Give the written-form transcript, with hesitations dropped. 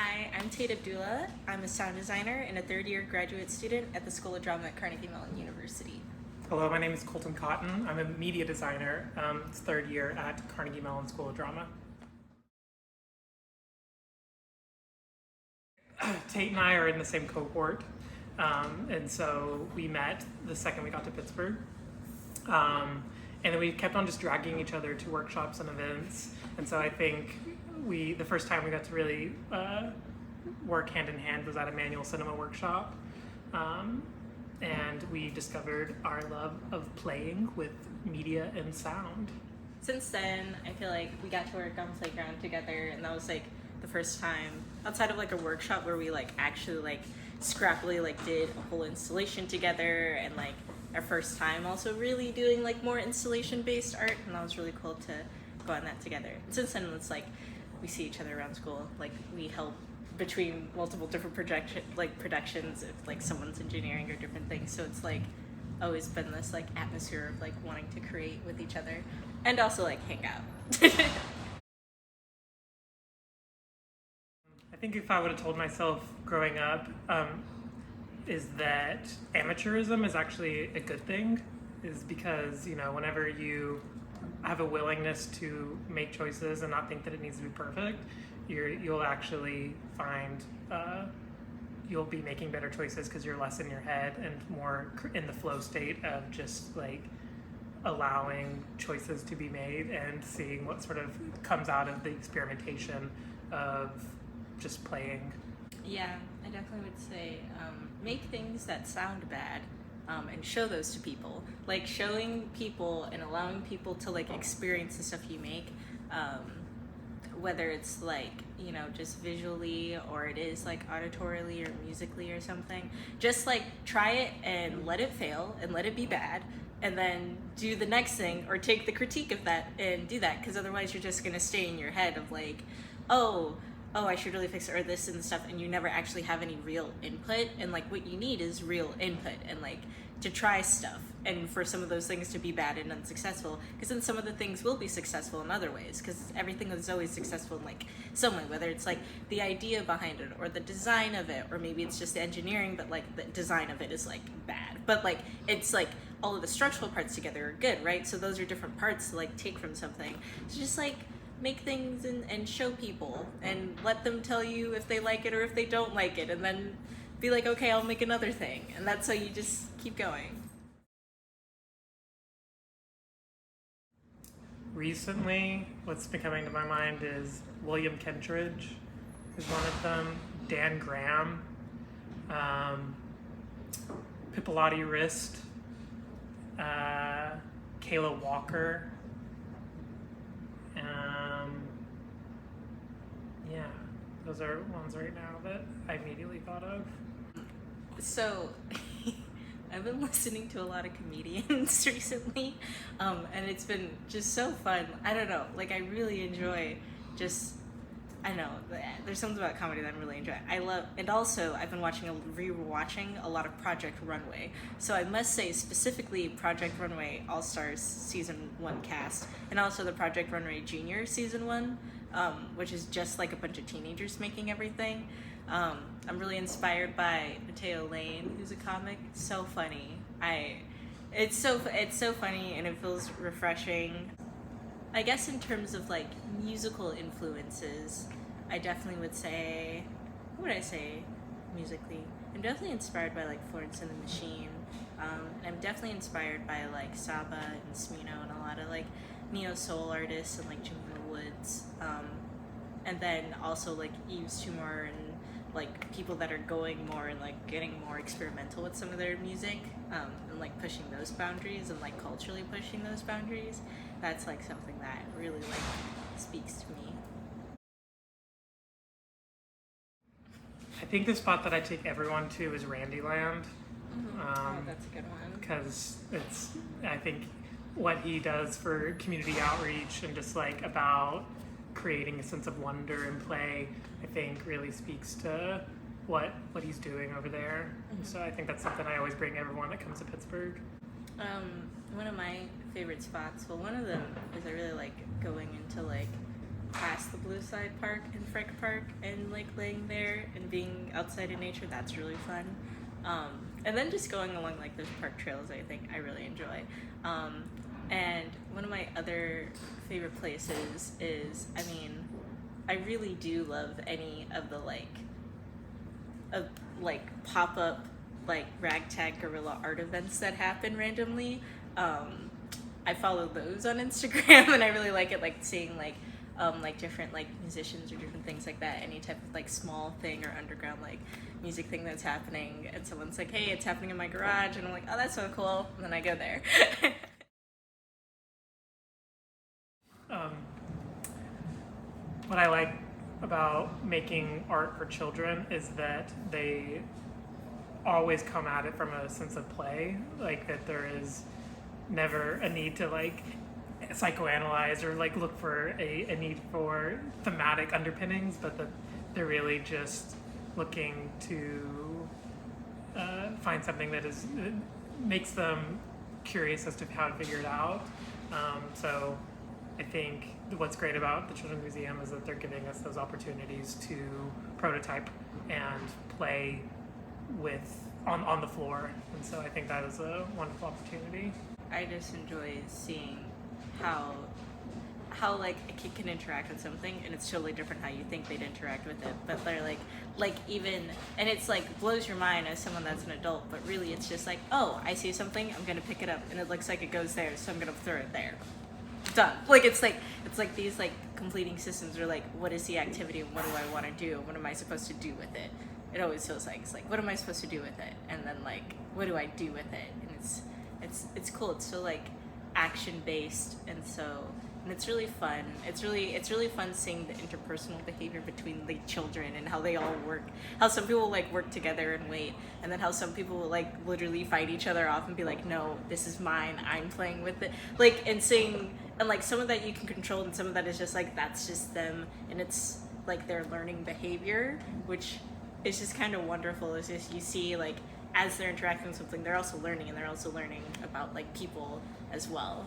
Hi, I'm Tate Abdullah. I'm a sound designer and a third-year graduate student at the School of Drama at Carnegie Mellon University. Hello, my name is Kolton Cotton. I'm a media designer. It's third year at Carnegie Mellon School of Drama. Tate and I are in the same cohort, and so we met the second we got to Pittsburgh. And then we kept on just dragging each other to workshops and events. And so I think the first time we got to really work hand in hand was at a manual cinema workshop. And we discovered our love of playing with media and sound. Since then, I feel like we got to work on Playground together, and that was like the first time outside of like a workshop where we like actually like scrappily like did a whole installation together, and like our first time also really doing like more installation based art, and that was really cool to go on that together. And since then, it's like we see each other around school, like we help between multiple different productions if like someone's engineering or different things, so it's like always been this like atmosphere of like wanting to create with each other and also like hang out. I think if I would have told myself growing up is that amateurism is actually a good thing, is because, you know, whenever you have a willingness to make choices and not think that it needs to be perfect, you'll actually find you'll be making better choices because you're less in your head and more in the flow state of just like allowing choices to be made and seeing what sort of comes out of the experimentation of just playing. Yeah, I definitely would say make things that sound bad and show those to people. Like showing people and allowing people to like experience the stuff you make, whether it's like, you know, just visually or it is like auditorily or musically or something. Just like try it and let it fail and let it be bad, and then do the next thing or take the critique of that and do that, because otherwise you're just gonna stay in your head of like, oh, I should really fix it or this and stuff, and you never actually have any real input. And like what you need is real input and like to try stuff, and for some of those things to be bad and unsuccessful, because then some of the things will be successful in other ways, because everything is always successful in like some way, whether it's like the idea behind it or the design of it, or maybe it's just the engineering but like the design of it is like bad, but like it's like all of the structural parts together are good, right? So those are different parts to like take from something. So just like make things and show people and let them tell you if they like it or if they don't like it, and then be like, okay, I'll make another thing. And that's how you just keep going. Recently, what's been coming to my mind is William Kentridge is one of them, Dan Graham, Pipolati Rist, Kayla Walker. Yeah, those are ones right now that I immediately thought of. So I've been listening to a lot of comedians recently, and it's been just so fun. I don't know, like I really enjoy just, I don't know, there's something about comedy that I'm really enjoying. I love, and also I've been rewatching a lot of Project Runway. So I must say specifically Project Runway All-Stars Season 1 cast, and also the Project Runway Junior Season 1, which is just like a bunch of teenagers making everything. I'm really inspired by Mateo Lane, who's a comic. It's so funny. It's so funny, and it feels refreshing. I guess in terms of like musical influences, I definitely would say, what would I say musically? I'm definitely inspired by like Florence and the Machine. I'm definitely inspired by like Saba and Smino and a lot of like neo soul artists and like Jimmy Woods. And then also like Yves Tumor and like people that are going more and like getting more experimental with some of their music, and like pushing those boundaries and like culturally pushing those boundaries. That's like something that really like speaks to me. I think the spot that I take everyone to is Randyland. That's a good one. Because I think what he does for community outreach and just like about creating a sense of wonder and play, I think really speaks to what he's doing over there. Mm-hmm. So I think that's something I always bring everyone that comes to Pittsburgh. One of my favorite spots, well, one of them is I really like going into like past the Blue Side Park and Frick Park and like laying there and being outside in nature, that's really fun. And then just going along like those park trails, I think I really enjoy. And one of my other favorite places is, I mean, I really do love any of the pop-up like ragtag guerrilla art events that happen randomly. I follow those on Instagram and I really like it, like seeing like different like musicians or different things like that, any type of like small thing or underground like music thing that's happening, and someone's like, hey, it's happening in my garage, and I'm like, oh, that's so cool, and then I go there. What I like about making art for children is that they always come at it from a sense of play, like that there is never a need to like psychoanalyze or like look for a need for thematic underpinnings, but that they're really just looking to find something that makes them curious as to how to figure it out. So I think what's great about the Children's Museum is that they're giving us those opportunities to prototype and play with on the floor, and so I think that is a wonderful opportunity. I just enjoy seeing how like a kid can interact with something, and it's totally different how you think they'd interact with it, but they're like even, and it's like blows your mind as someone that's an adult, but really it's just like, oh, I see something, I'm gonna pick it up, and it looks like it goes there, so I'm gonna throw it there. Done. Like it's like these like completing systems are like, what is the activity and what do I want to do? What am I supposed to do with it? It always feels like it's like, what am I supposed to do with it? And then like, what do I do with it? And it's cool. It's so like action based, and it's really fun. It's really fun seeing the interpersonal behavior between the children and how they all work. How some people like work together and wait, and then how some people will like literally fight each other off and be like, no, this is mine. I'm playing with it. Like, and seeing, and like some of that you can control, and some of that is just like that's just them, and it's like their learning behavior, which is just kind of wonderful. It's just you see like as they're interacting with something, they're also learning, and they're also learning about like people as well.